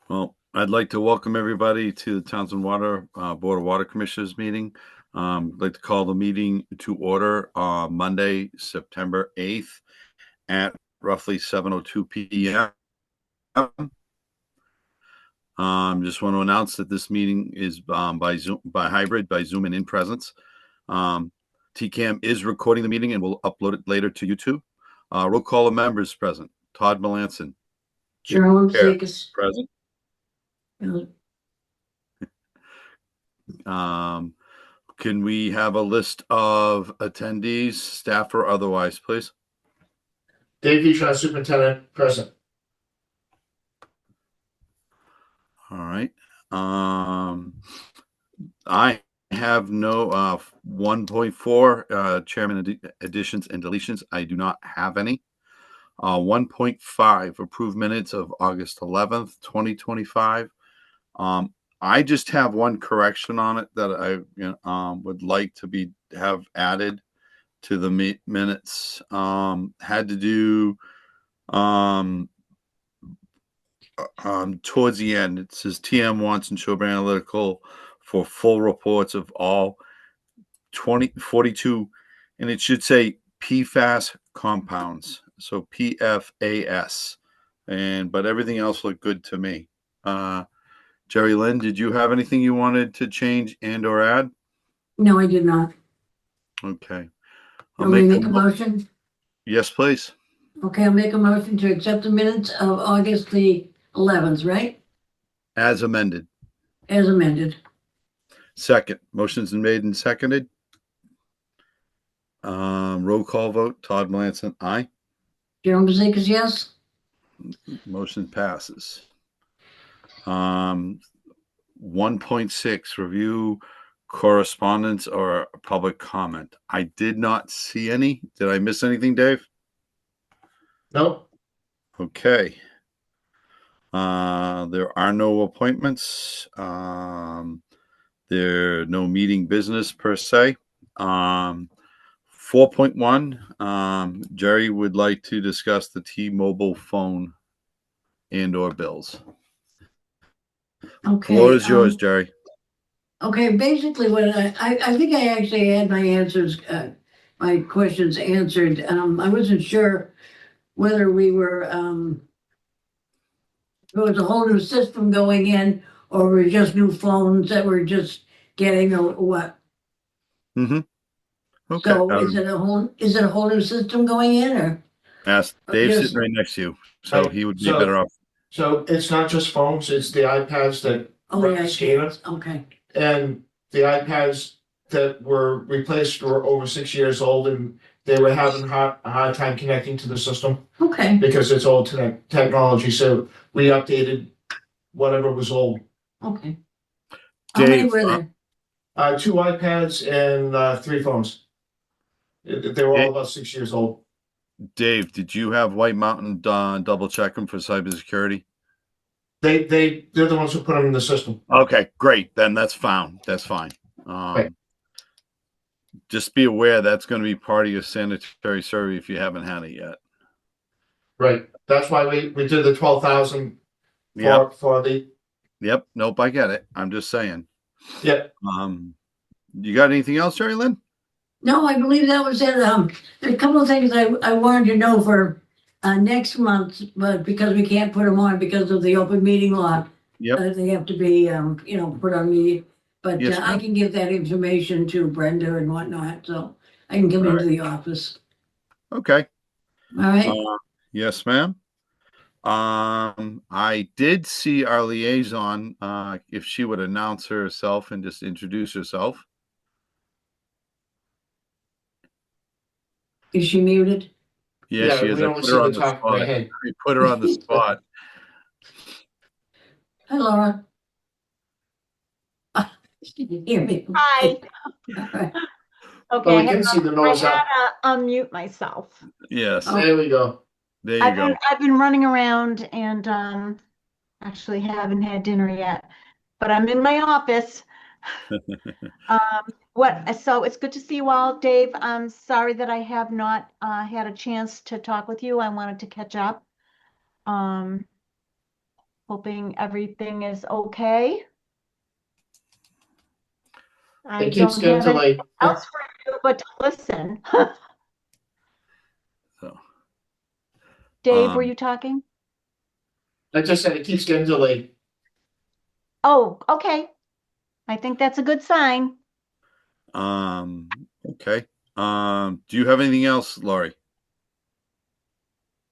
Well, I'd like to welcome everybody to the Townsend Water Board of Water Commissioners meeting. I'd like to call the meeting to order Monday, September 8th at roughly 7:02 p.m. Just want to announce that this meeting is by Zoom, by hybrid, by Zoom and in presence. TCAM is recording the meeting and will upload it later to YouTube. Roll call of members present. Todd Melanson. Carolyn Here. Zekas. Present. Can we have a list of attendees, staff or otherwise, please? Dave Heaton, Superintendent, present. All right. I have no 1.4 chairman additions and deletions. I do not have any. 1.5 approved minutes of August 11th, 2025. I just have one correction on it that I would like to have added to the minutes. Had to do towards the end. It says TM wants Neshoba Analytical for full reports of all 2042, and it should say PFAS compounds. So PFAS, but everything else looked good to me. Jerry Lynn, did you have anything you wanted to change and or add? No, I did not. Okay. I'll make a motion. Yes, please. Okay, I'll make a motion to accept the minutes of August the 11th, right? As amended. As amended. Second. Motion's been made and seconded. Roll call vote. Todd Melanson, aye. Carolyn Zekas, yes. Motion passes. 1.6 review correspondence or public comment. I did not see any. Did I miss anything, Dave? No. Okay. There are no appointments. There no meeting business per se. 4.1, Jerry would like to discuss the T-Mobile phone and or bills. Okay. Floor is yours, Jerry. Okay, basically what I think I actually had my answers, my questions answered. I wasn't sure whether we were, there was a whole new system going in or were just new phones that were just getting or what. Mm-hmm. Okay. So is it a whole new system going in or? Ask Dave's Just- sitting right next to you, so he would be So- better off. So it's not just phones, it's the iPads that Oh, run yeah. the scanner, Okay, and the iPads that were replaced were over 6 years old, and they were having a hard time connecting to the system okay, because it's old technology, so we updated whatever was old. okay. How many Dave, were there? 2 iPads and 3 phones. They were all about 6 years old. Dave, did you have White Mountain double check them for cybersecurity? They're the ones who put them in the system. Okay, great. Then that's fine. That's fine. Right. Just be aware that's going to be part of your sanitary survey if you haven't had it yet. Right. That's why we did the 12,000 Yep. for the. Yep. Nope. I get it. I'm just saying. Yeah. You got anything else, Jerry Lynn? No, I believe that was it. There's a couple of things I wanted to know for next month, but because we can't put them on because of the open meeting law. Yep. They have to be, put on me. But Yes, I ma'am. can give that information to Brenda and whatnot, so I can come All into the office. Okay. All right. Yes, ma'am. I did see our liaison, if she would announce herself and just introduce herself. Is she muted? Yeah, she is. We I only put see her the on the top of my spot. head. I put her on the spot. Hi, Laura. She can hear me. Hi. All right. But Okay, we can see the I nose had up. to unmute myself. Yes. Oh. There we go. There you go. I've been running around and actually haven't had dinner yet, but I'm in my office. So it's good to see you all, Dave. I'm sorry that I have not had a chance to talk with you. I wanted to catch up. Hoping everything is okay. I It keeps don't getting have anything delayed. else for you but to listen. So, Dave, were Um, you talking? I just said it keeps getting delayed. Oh, okay. I think that's a good sign. okay. Do you have anything else, Laurie?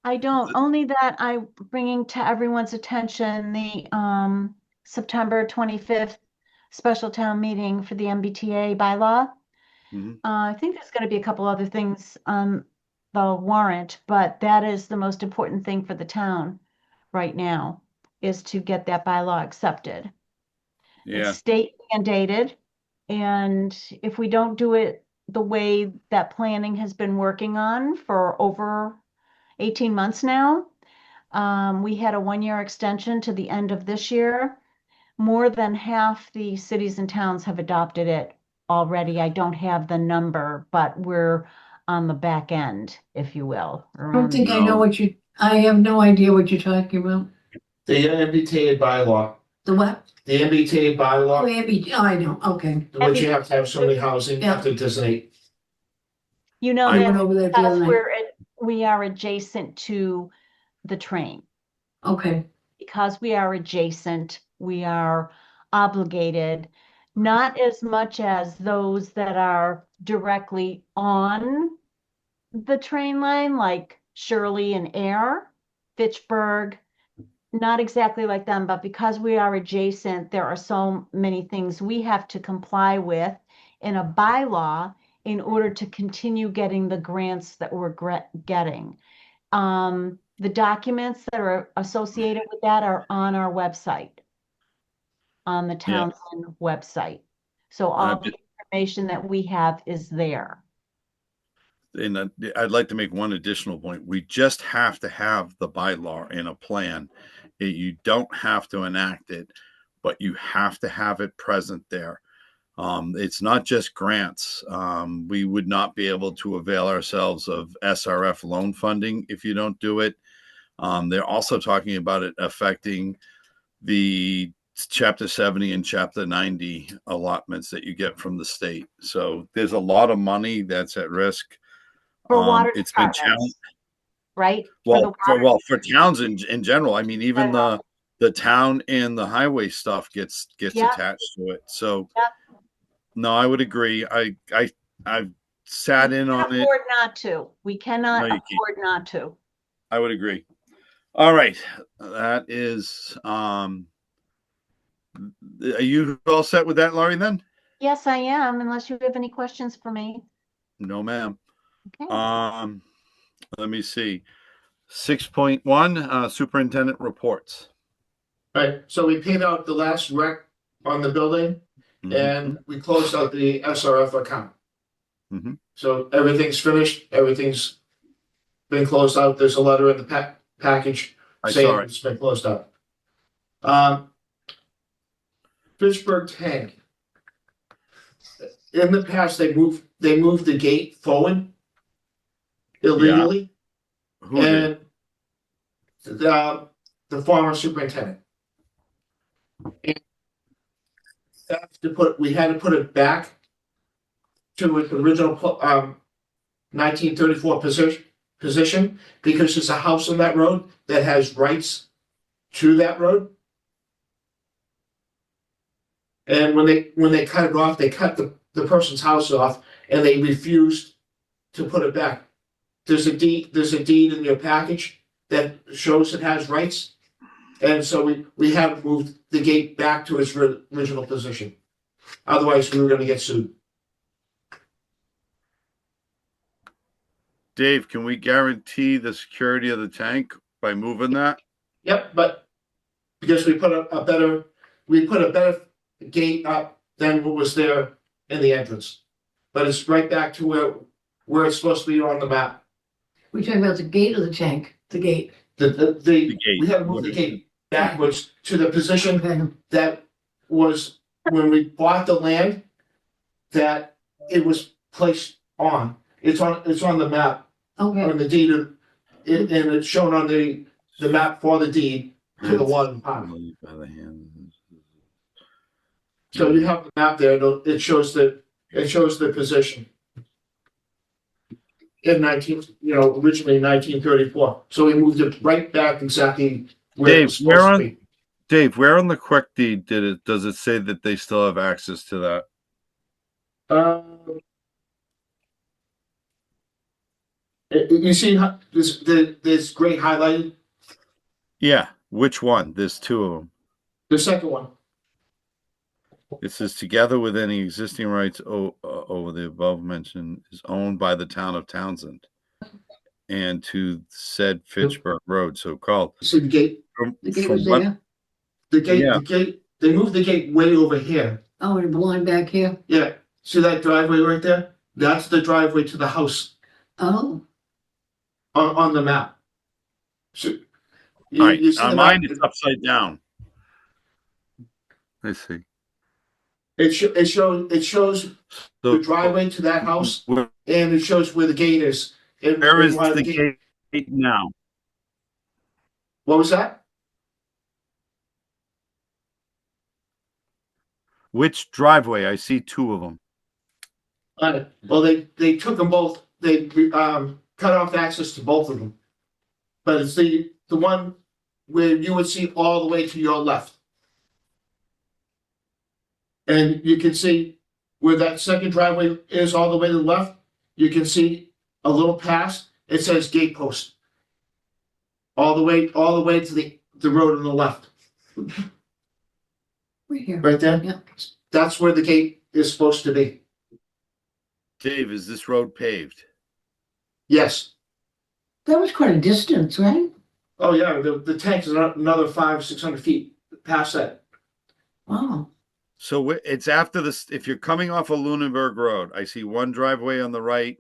I don't, only that I'm bringing to everyone's attention the September 25th special town meeting for the MBTA bylaw. Mhm. I think there's going to be a couple other things on the warrant, but that is the most important thing for the town right now, is to get that bylaw accepted. It's Yeah, state mandated, and if we don't do it the way that planning has been working on for over 18 months now, we had a 1-year extension to the end of this year. More than half the cities and towns have adopted it already. I don't have the number, but we're on the back end, if you will. I don't think I know No. I have no idea what you're talking about. The MBTA bylaw, The what? the MBTA Oh, bylaw, Abby, oh, I know, okay. which you have to have so many housing, you have to Yeah. designate. You know I I went that over that the because other night. we are adjacent to the train. Okay, Because we are adjacent, we are obligated, not as much as those that are directly on the train line, like Shirley and Air, Fitchburg, not exactly like them, but because we are adjacent, there are so many things we have to comply with in a bylaw in order to continue getting the grants that we're getting. The documents that are associated with that are on our website, on the Yeah. Townsend website. So I all the information that we have is there. And I'd like to make one additional point. We just have to have the bylaw in a plan. You don't have to enact it, but you have to have it present there. It's not just grants. We would not be able to avail ourselves of SRF loan funding if you don't do it. They're also talking about it affecting the Chapter 70 and Chapter 90 allotments that you get from the state. So there's a lot of money that's at risk. For water It's been departments, challenged. right? For the For towns in general. I mean, even general. the town and the highway stuff gets Yep, attached to it. So yep. no, I would agree. I've We sat in cannot on it. afford not to. We cannot No, you can't. afford not to. I would agree. All right, that is. Are you all set with that, Laurie? Then Yes, I am, unless you have any questions for me. no, ma'am. Okay. Let me see. 6.1 superintendent reports. Right, so we paid out the last rec on the building and we closed out the SRF account. Mhm. So everything's finished, everything's been closed out. There's a letter in the package I saying saw it. it's been closed out. Fitchburg Tank. In the past, they moved the gate forward illegally, Who did? and the former superintendent. And we had to put it back to its original 1934 position because there's a house on that road that has rights to that road. And when they cut it off, they cut the person's house off and they refused to put it back. There's a deed in your package that shows it has rights. And so we have moved the gate back to its original position. Otherwise, we were gonna get sued. Dave, can we guarantee the security of the tank by moving that? Yep, but because we put a better gate up than what was there in the entrance. But it's right back to where it's supposed to be on the map. we're talking about the gate or the tank, the gate. The gate. we had to move the gate backwards to the position Okay, that was when we bought the land that it was placed on. It's on the map, okay, on the deed, and it's shown on the map for the deed to the water department. By the hand. So you have the map there, it shows the position. In originally 1934. So we moved it right back exactly where it Dave, was supposed to be. Dave, where on the quick deed does it say that they still have access to that? You see this gray highlighted, Yeah, which one? There's two of them. the second one. It says together with any existing rights over the above mentioned is owned by the town of Townsend and to said Fitchburg Road, so called. See the gate? The gate was there. Yeah. The gate, they moved the gate way over here. Oh, it belonged back here. Yeah. See that driveway right there? That's the driveway to the house Oh, on the map. So All right, you see on the mine map? it's upside down. Let's see. It shows So the driveway to that house, where and it shows where the gate is. And is why the gate now? What was that? Which driveway? I see two of them. Well, they took them both. They cut off access to both of them. But it's the one where you would see all the way to your left. And you can see where that second driveway is all the way to the left. You can see a little past. It says gate post. All the way to the road on the left. right here. Right there. Yeah. That's where the gate is supposed to be. Dave, is this road paved? Yes. That was quite a distance, right? Oh yeah, the tank is another 500-600 feet past that. Wow. So it's after this. If you're coming off of Lunenburg Road, I see one driveway on the right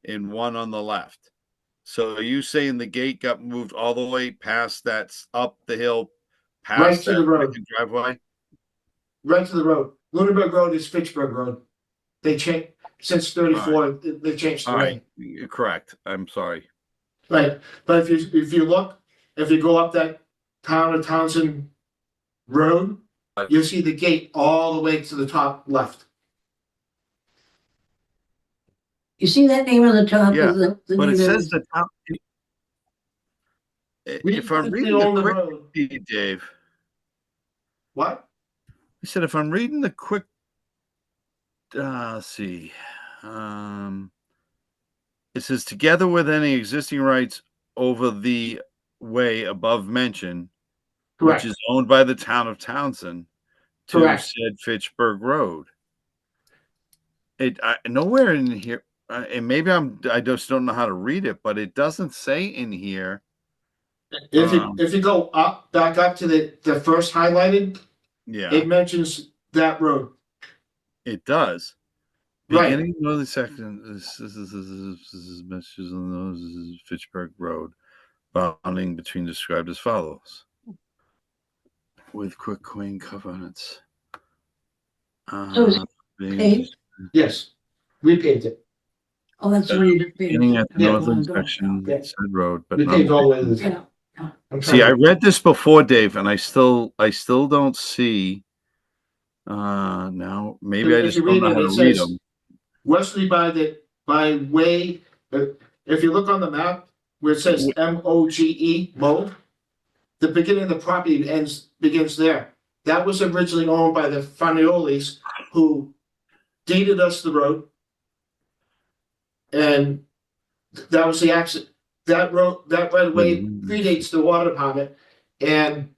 and one on the left. So are you saying the gate got moved all the way past that's up the hill, past Right to that the road. second driveway? Right to the road. Lunenburg Road is Fitchburg Road. They changed since '34. They changed the All name. right, you're correct. I'm sorry. Right, but if you go up that town of Townsend Road, you'll see the gate all the way to the top left. You see that name on the top Yeah, of the But it name of says the town. If I'm We reading own the the quick road. deed, Dave, What? I said if I'm reading the quick, let's see, it says together with any existing rights over the way above mentioned, Correct. which is owned by the town of Townsend, to Correct. said Fitchburg Road. Nowhere in here, and maybe I just don't know how to read it, but it doesn't say in here. If you go back up to the first highlighted, Yeah, it mentions that road. it does. Right. Beginning of the section, this is messages on those. This is Fitchburg Road, bounding between described as follows, with quick queen covenants. So is it paved? Yes, we paved it. Oh, that's where you Beginning at the Yeah. northern section, Yeah. said road, but We not. paved all the way to the Yeah. top. I'm See, I trying- read this before, Dave, and I still don't see. Now maybe I If just you don't read know it, how it to read says- them. Westerly by way, if you look on the map where it says MOGE, Mold, the beginning of the property begins there. That was originally owned by the Faniolis, who deeded us the road. And that was the accident. That right of way predates the water department, and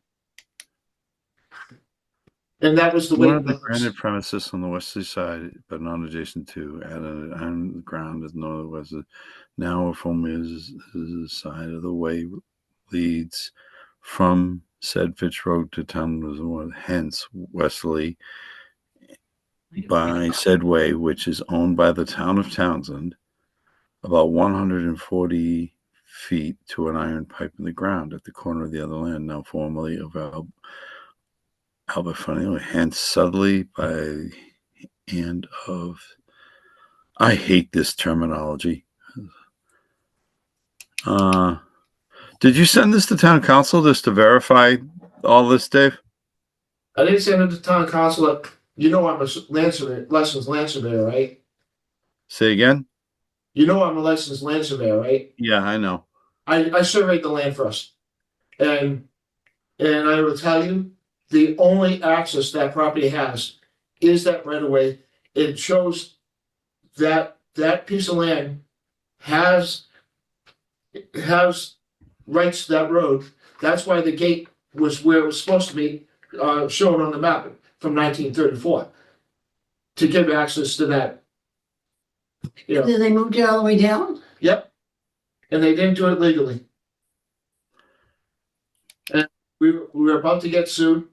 that was the way. One of the granted premises on the westerly side, but not adjacent to, added on the ground is north west. Now, if only is the side of the way leads from said Fitch Road to town, hence westerly by said way, which is owned by the town of Townsend, about 140 feet to an iron pipe in the ground at the corner of the other land, now formerly of Albert Faneuil, hence southerly by and of. I hate this terminology. Did you send this to town council just to verify all this, Dave? I didn't send it to town council. You know I'm a land surveyor, licensed land surveyor, right? Say again? You know I'm a licensed land surveyor, right? Yeah, I know. I surveyed the land first. And I will tell you, the only access that property has is that right of way. It shows that that piece of land has rights to that road. That's why the gate was where it was supposed to be, shown on the map from 1934. To give access to that. Yeah, Did they moved it all the way down? yep. And they didn't do it legally. And we were about to get sued.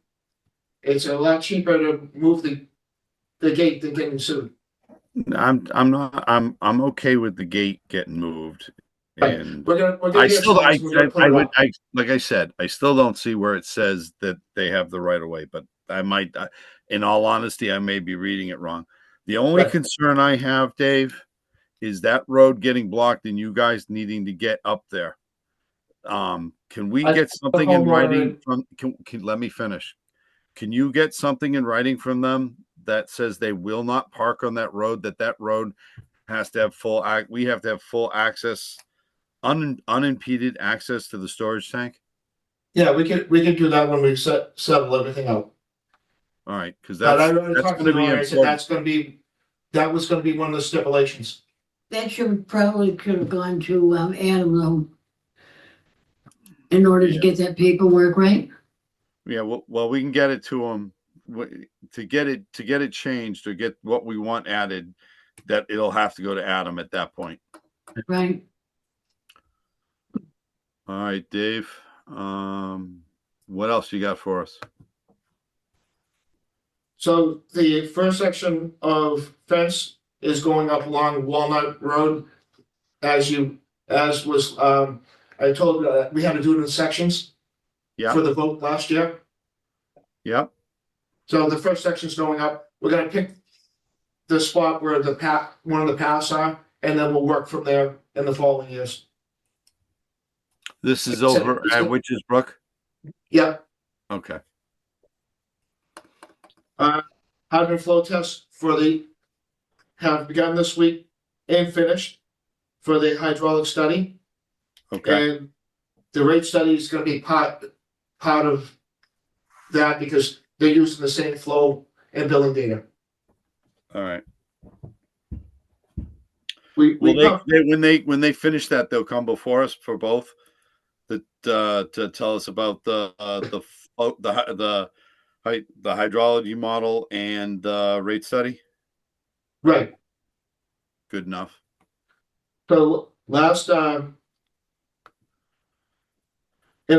It's a lot cheaper to move the gate than getting sued. I'm not. I'm okay with the gate getting moved. Right. And We're I gonna get still, signs, we're gonna put it would, up. like I said, I still don't see where it says that they have the right of way. But I might, in all honesty, I may be reading it wrong. The only Right. concern I have, Dave, is that road getting blocked and you guys needing to get up there. Can we I- get something in homeowner- writing from? Can let me finish? Can you get something in writing from them that says they will not park on that road? That road has to have full we have to have full access, unimpeded access to the storage tank. Yeah, we can do that when we settle everything out. All right, because But I that's already talked to going to the be lawyer, I said important. that was gonna be one of the stipulations. That probably could have gone to Adam though. In order to Yeah. get that paperwork, right? Yeah, well, we can get it to them to get it changed or get what we want added. That it'll have to go to Adam at that point. Right. All right, Dave. What else you got for us? So the first section of fence is going up along Walnut Road. As was, I told, we had to do it in sections Yeah, for the vote last year. yep. So the first section's going up, we're gonna pick the spot where one of the paths are, and then we'll work from there in the following years. This is It's a- over it's at a- Witches Brook. Yeah, Okay. hydrant flow tests have begun this week and finished for the hydraulic study. Okay. And the rate study is gonna be part of that because they're using the same flow and billing data. All right. We Well, when they finish that, they'll come before us for both. To tell us about the hydrology model and the rate study. right, Good enough. so last, in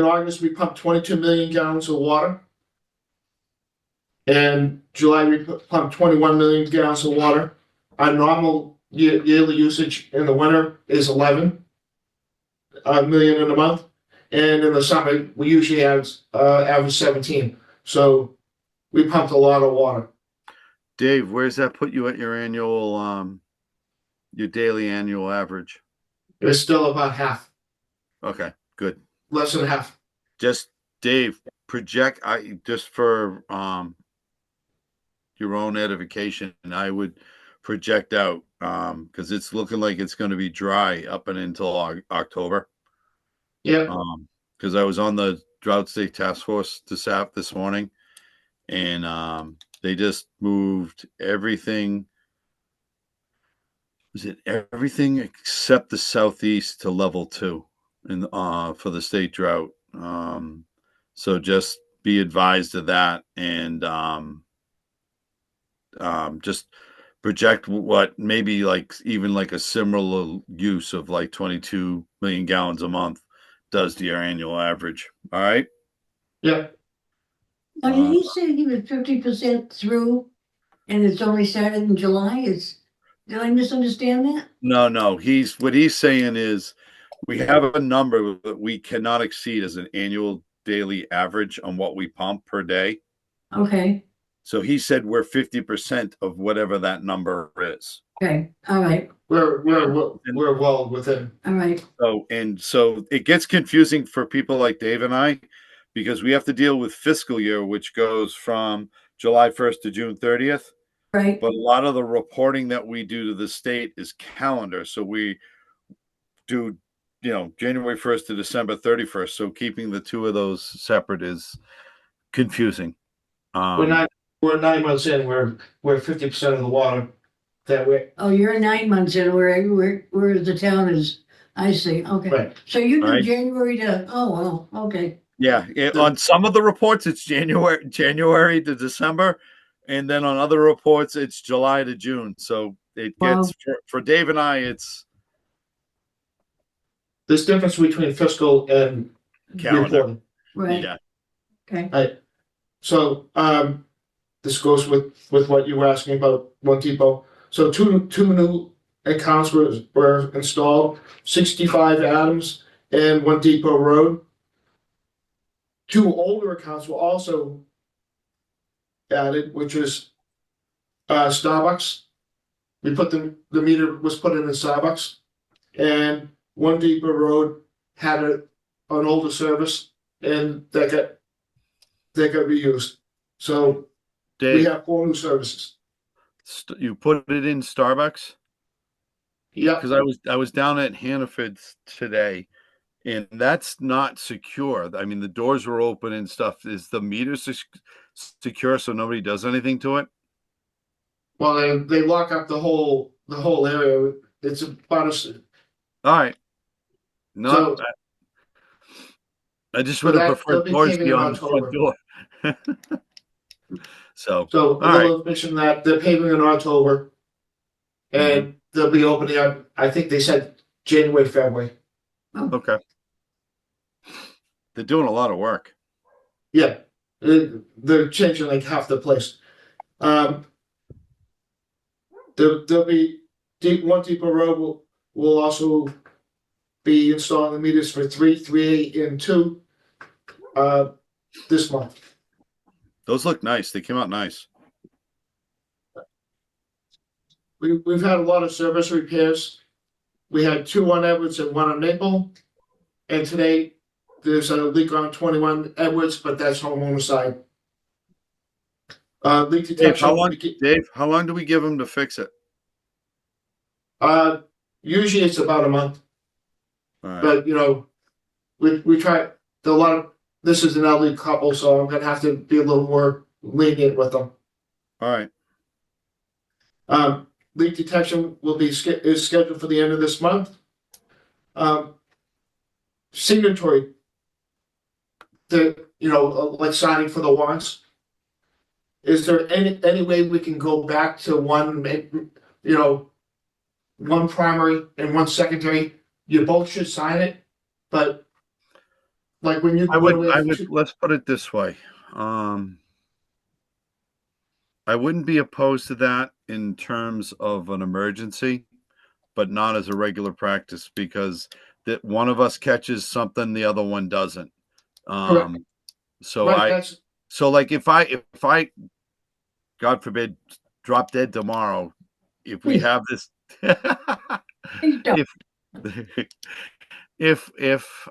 August, we pumped 22 million gallons of water. And July, we pumped 21 million gallons of water. Our normal yearly usage in the winter is 11 million in a month. And in the summer, we usually average 17. So we pumped a lot of water. Dave, where's that put you at your your daily annual average? It's still about half, Okay, good. less than half. Just Dave, project. Just for your own edification, and I would project out because it's looking like it's going to be dry up and until October. Yeah, Because I was on the drought state task force this morning, and they just moved everything. Was it everything except the southeast to level 2 in for the state drought? So just be advised of that, and just project what maybe like even like a similar use of like 22 million gallons a month does to your annual average. All right. yeah. Now, did he say he was 50% through and it's only started in July? Did I misunderstand that? No, what he's saying is we have a number that we cannot exceed as an annual daily average on what we pump per day. Okay, So he said we're 50% of whatever that number is. okay, all right, We're well within. all right. So it gets confusing for people like Dave and I because we have to deal with fiscal year, which goes from July 1st to June 30th. Right? But a lot of the reporting that we do to the state is calendar. So we do, January 1st to December 31st. So keeping the two of those separate is confusing. We're 9 months in, we're 50% of the water that way. Oh, you're 9 months in where the town is. I see. Okay. Right. So you do Right. January to, oh, well, okay. Yeah, on some of the reports, it's January to December, and then on other reports, it's July to June. So it Wow. gets for Dave and I, it's There's difference between fiscal and calendar. reporting. Right. Yeah. Okay. So, this goes with what you were asking about One Depot. So two new accounts were installed, 65 Adams and One Depot Road. Two older accounts were also added, which is Starbucks. The meter was put in Starbucks, and One Depot Road had an older service, and that got reused. So we Dave, have 4 new services. you put it in Starbucks? Yeah, Because I was down at Hannaford's today, and that's not secure. I mean, the doors were open and stuff. Is the meter secure so nobody does anything to it? well, they lock up the whole area. It's about All right. No, So- I just so would have they'll preferred be doors paving in beyond the front October. door. So, So a all right. little information that they're paving in October, and they'll be opening up. I think they said January, February. Okay. They're doing a lot of work. Yeah, they're changing like half the place. There'll be One Depot Road will also be installing the meters for 3, 3A, and 2 this month. Those look nice. They came out nice. We've had a lot of service repairs. We had 2 on Edwards and 1 on Maple, and today there's a leak on 21 Edwards, but that's homeowner side. Leak Dave, detection. how long do we give them to fix it? Usually it's about a month. All right. But we try this is an elderly couple, so I'm gonna have to be a little more lenient with them. All right. Leak detection is scheduled for the end of this month. Signatory, like signing for the warrants. Is there any way we can go back to one primary and one secondary? You both should sign it, but like when you Let's put it this way. I wouldn't be opposed to that in terms of an emergency, but not as a regular practice, because that one of us catches something, the other one doesn't. So right, like if I, God forbid, drop dead tomorrow, if we have this, if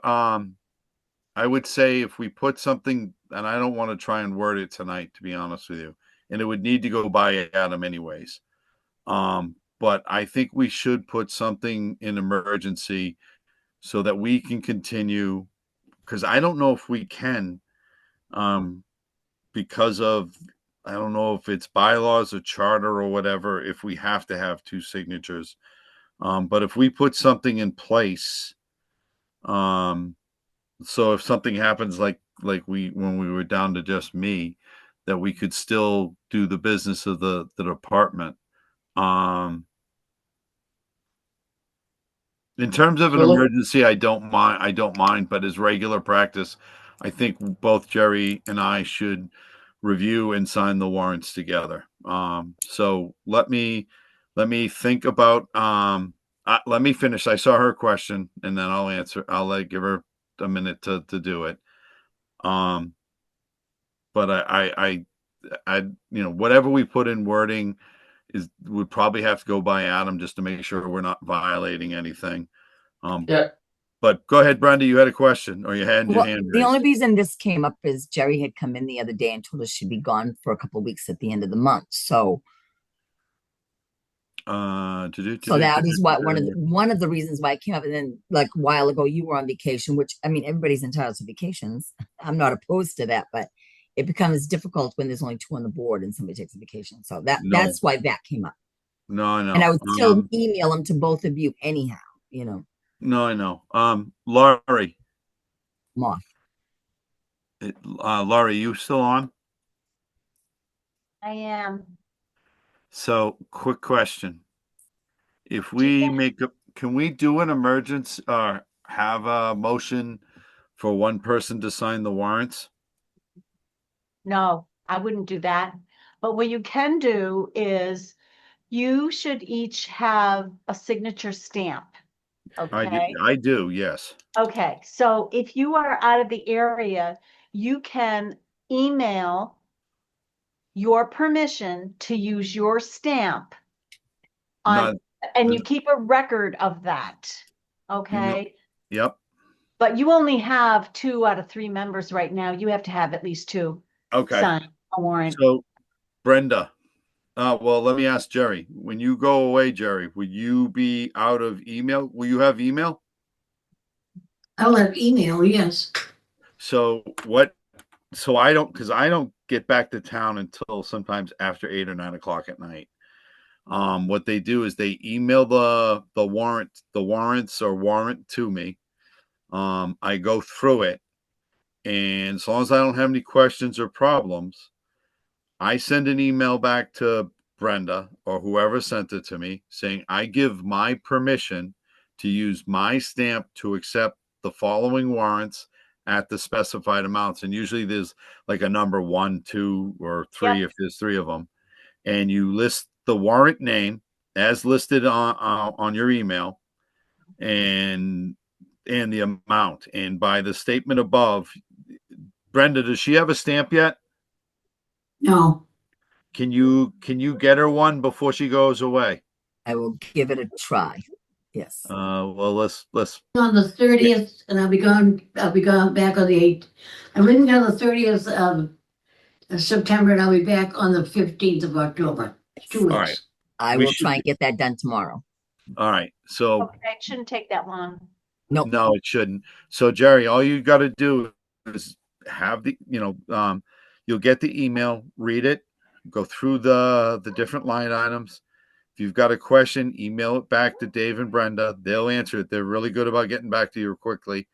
I would say if we put something, and I don't want to try and word it tonight, to be honest with you, and it would need to go by Adam anyways. But I think we should put something in emergency so that we can continue, because I don't know if we can, because of, I don't know if it's bylaws or charter or whatever, if we have to have 2 signatures. But if we put something in place, so if something happens like when we were down to just me, that we could still do the business of the department. In terms of an emergency, I don't mind, but as regular practice, I think both Jerry and I should review and sign the warrants together. So let me think about, let me finish. I saw her question, and then I'll answer. I'll give her a minute to do it. But I whatever we put in wording would probably have to go by Adam just to make sure we're not violating anything. Yeah. But go ahead, Brenda, you had a question or you had your Well, hand the only raised. reason this came up is Jerry had come in the other day and told us she'd be gone for a couple of weeks at the end of the month. So that is what one of the reasons why it came up. And then like a while ago, you were on vacation, which I mean, everybody's entitled to vacations. I'm not opposed to that, but it becomes difficult when there's only two on the board and somebody takes a vacation. So No. that's why that came up. No, I know. And I would still email them to both of you anyhow, you know. No, I know. Laurie, Moth. Laurie, you still on? I am. So, quick question. If we can we do an emergency or have a motion for one person to sign the warrants? No, I wouldn't do that. But what you can do is you should each have a signature stamp. Okay. I do, yes. Okay. So if you are out of the area, you can email your permission to use your stamp on, and you keep a record of that. Okay. Yep. But you only have 2 out of 3 members right now. You have to have at least 2 Okay. sign a warrant. So, Brenda, well, let me ask Jerry. When you go away, Jerry, will you be out of email? Will you have email? I'll have email, yes. So I don't get back to town until sometimes after 8 or 9 o'clock at night. What they do is they email the warrants or warrant to me. I go through it, and as long as I don't have any questions or problems, I send an email back to Brenda or whoever sent it to me saying I give my permission to use my stamp to accept the following warrants at the specified amounts. And usually there's like a number 1, 2, or 3 if there's 3 of them. And you list the warrant name as listed on your email and the amount. And by the statement above, Brenda, does she have a stamp yet? No, Can you get her one before she goes away? I will give it a try. Yes. Well, let's on the 30th, and I'll be gone back on the 8th. I'm leaving on the 30th of September, and I'll be back on the 15th of October. 2 weeks. All right. I We will should try and get that done tomorrow. All right. So Okay, it shouldn't take that long. Nope. no, it shouldn't. So Jerry, all you got to do is have the, you'll get the email, read it, go through the different line items. If you've got a question, email it back to Dave and Brenda. They'll answer it. They're really good about getting back to you quickly.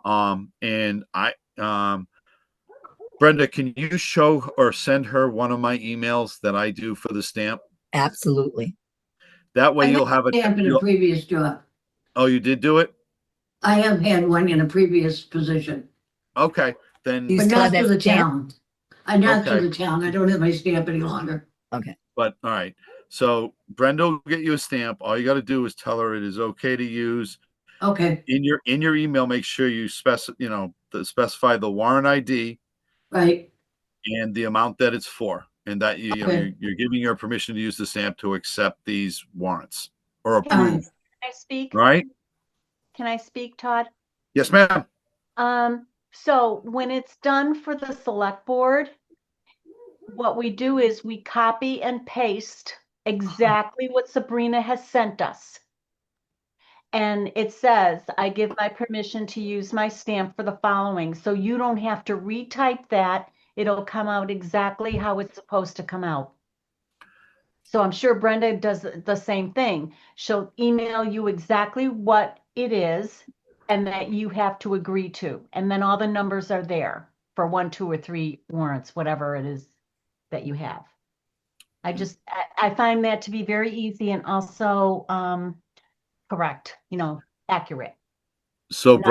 And Brenda, can you show or send her one of my emails that I do for the stamp? Absolutely. That way you'll have Stamp in a previous job. Oh, you did do it? I have had one in a previous position, Okay, then. You but still not have to that the stamp? town. I'm not to Okay. the town. I don't have my stamp any longer. But all right. So Brenda will get you a stamp. All you got to do is tell her it is okay to use. Okay, In your email, make sure you specify the warrant ID right. and the amount that it's for, and that Okay. you're giving your permission to use the stamp to accept these warrants or All right. approve. Can I speak? Right? Can I speak, Todd? Yes, ma'am. So when it's done for the select board, what we do is we copy and paste exactly what Sabrina has sent us. And it says, I give my permission to use my stamp for the following. So you don't have to retype that. It'll come out exactly how it's supposed to come out. So I'm sure Brenda does the same thing. She'll email you exactly what it is and that you have to agree to. And then all the numbers are there for 1, 2, or 3 warrants, whatever it is that you have. I find that to be very easy and also correct, accurate. So Not-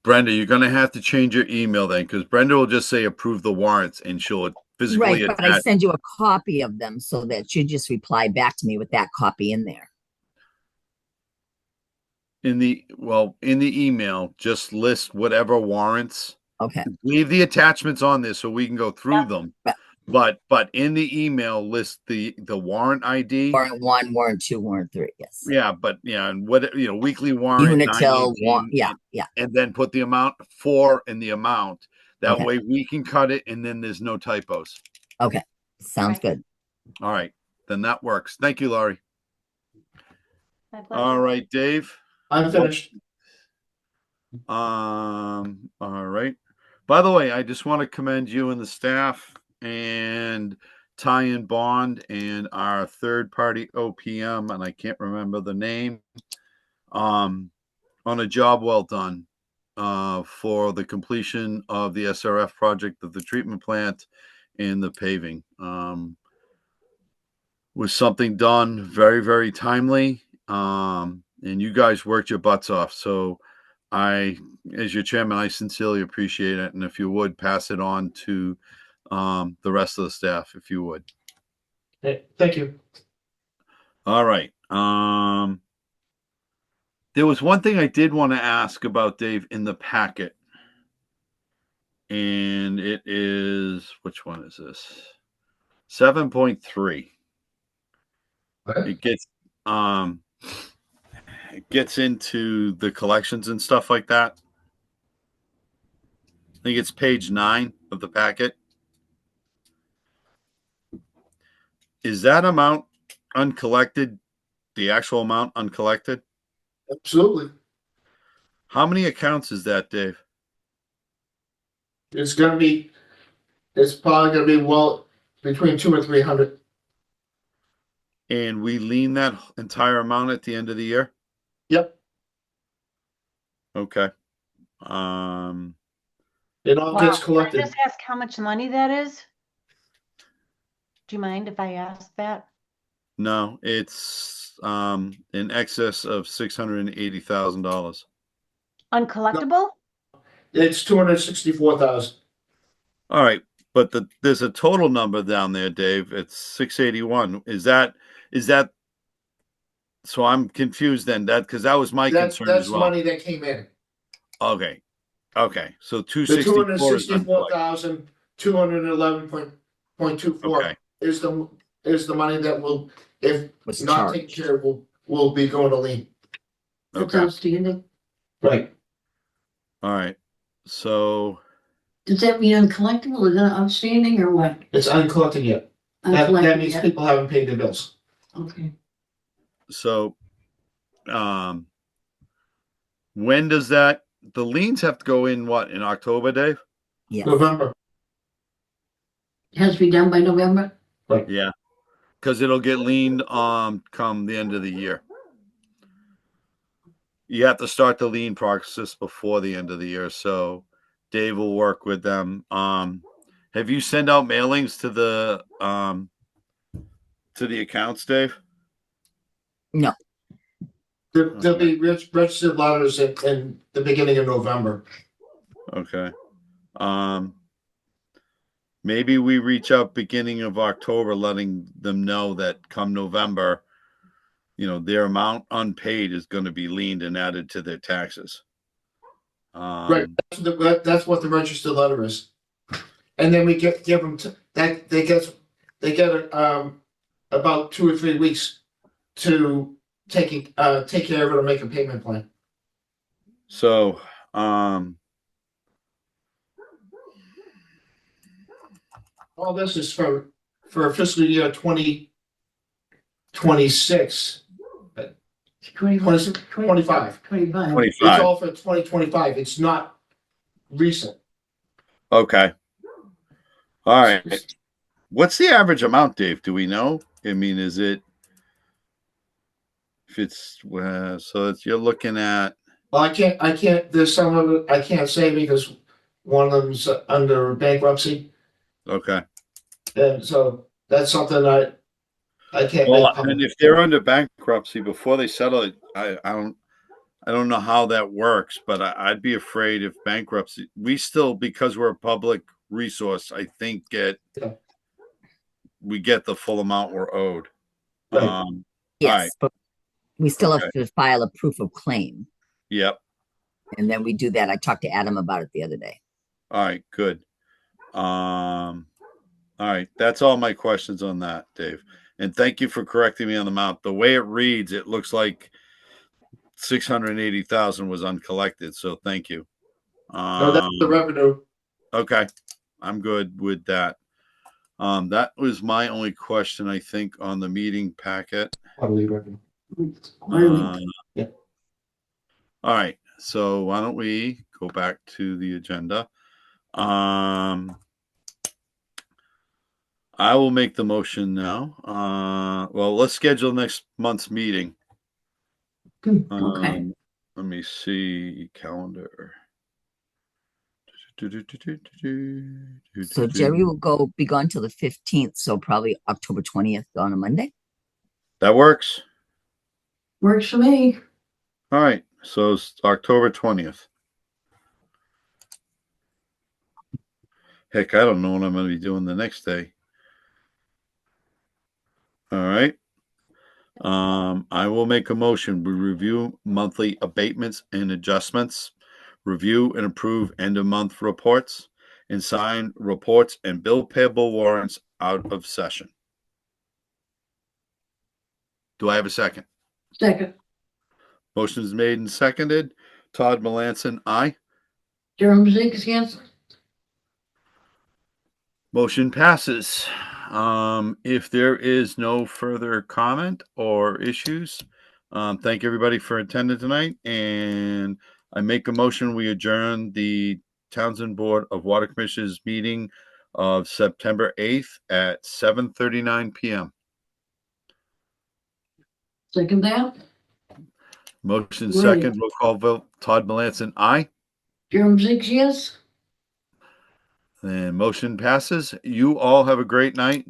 Brenda, you're going to have to change your email then, because Brenda will just say approve the warrants, and she'll physically Right, but I attach. send you a copy of them so that you just reply back to me with that copy in there. In the email, just list whatever warrants. Okay. Leave the attachments on this so we can go through Yep. them. but in the email list the warrant ID. Warrant 1, warrant 2, warrant 3. Yes. Yeah, but yeah, and what weekly warrant Unitil, 918, yeah, yeah. and then put the amount 4 in the amount. That Okay. way we can cut it, and then there's no typos. Okay. Sounds Okay. good. All right, then that works. Thank you, Laurie. My pleasure. All right, Dave. I'm finished. All right. By the way, I just want to commend you and the staff and Ty and Bond and our third party OPM, and I can't remember the name, on a job well done for the completion of the SRF project of the treatment plant and the paving. Was something done very, very timely. And you guys worked your butts off. So as your chairman, I sincerely appreciate it. And if you would pass it on to the rest of the staff, if you would. Thank you. All right. There was one thing I did want to ask about, Dave, in the packet. And it is, which one is this? 7.3. It gets into the collections and stuff like that. I think it's page 9 of the packet. Is that amount uncollected? The actual amount uncollected? Absolutely. How many accounts is that, Dave? It's probably gonna be well between 200 and 300. And we lien that entire amount at the end of the year? Yep. Okay. It all Wow. gets Can I collected. just ask how much money that is? Do you mind if I ask that? No, it's in excess of $680,000. Uncollectible? It's 264,000. All right, but there's a total number down there, Dave. It's 681. Is that so I'm confused then, that because that was my concern That's as well. money that came in. Okay. So The 264 is uncollected. 264,211.24 Okay. is the money that will, if Was not taken charged. care of, will be going to lien. That's Okay. outstanding. Right. All right. So Does that mean uncollectible? Is that outstanding or what? It's uncollected yet. That Uncollected, means yeah. people haven't paid their bills. Okay. when does the liens have to go in in October, Dave? Yes. November. It has to be done by November? Yeah. Because it'll get liened come the end of the year. You have to start the lien process before the end of the year. So Dave will work with them. Have you sent out mailings to the accounts, Dave? No. There'll be registered letters in the beginning of November. Okay. Maybe we reach out beginning of October, letting them know that come November, their amount unpaid is going to be liened and added to their taxes. Right. That's what the registered letter is. And then we give them that they get about 2 or 3 weeks to take care of it or make a payment plan. So, all this is for fiscal year 2026. 25. 25. 25. 25. It's all for 2025. It's not recent. Okay. All right. What's the average amount, Dave? Do we know? I mean, is it, if it's, so you're looking at, Well, I can't, there's some of it I can't say because one of them's under bankruptcy. okay. And so that's something I can't Well, make public. and if they're under bankruptcy before they settle it, I don't know how that works, but I'd be afraid if bankruptcy, we still, because we're a public resource, I think we get the full amount we're owed. Right. Yes. right. But we still Okay. have to file a proof of claim. Yep. And then we do that. I talked to Adam about it the other day. All right, good. All right, that's all my questions on that, Dave. And thank you for correcting me on the amount. The way it reads, it looks like 680,000 was uncollected. So thank you. No, that's the revenue. Okay, I'm good with that. That was my only question, I think, on the meeting packet. Quarterly revenue. Uh, Yeah. all right, so why don't we go back to the agenda? I will make the motion now. Well, let's schedule next month's meeting. Okay. Let me see calendar. So Jerry will be gone till the 15th, so probably October 20th on a Monday. That works. Works for me. All right, so it's October 20th. Heck, I don't know what I'm going to be doing the next day. All right. I will make a motion. We review monthly abatements and adjustments, review and approve end of month reports, and sign reports and bill payable warrants out of session. Do I have a second? Second. Motion is made and seconded. Todd Melanson, aye. Jerome Ziggs, yes. Motion passes. If there is no further comment or issues, thank everybody for attending tonight. And I make a motion, we adjourn the Townsend Board of Water Commissioners meeting of September 8th at 7:39 p.m. Second that. Motion Right. second, roll call vote. Todd Melanson, aye. Jerome Ziggs, yes. And motion passes. You all have a great night.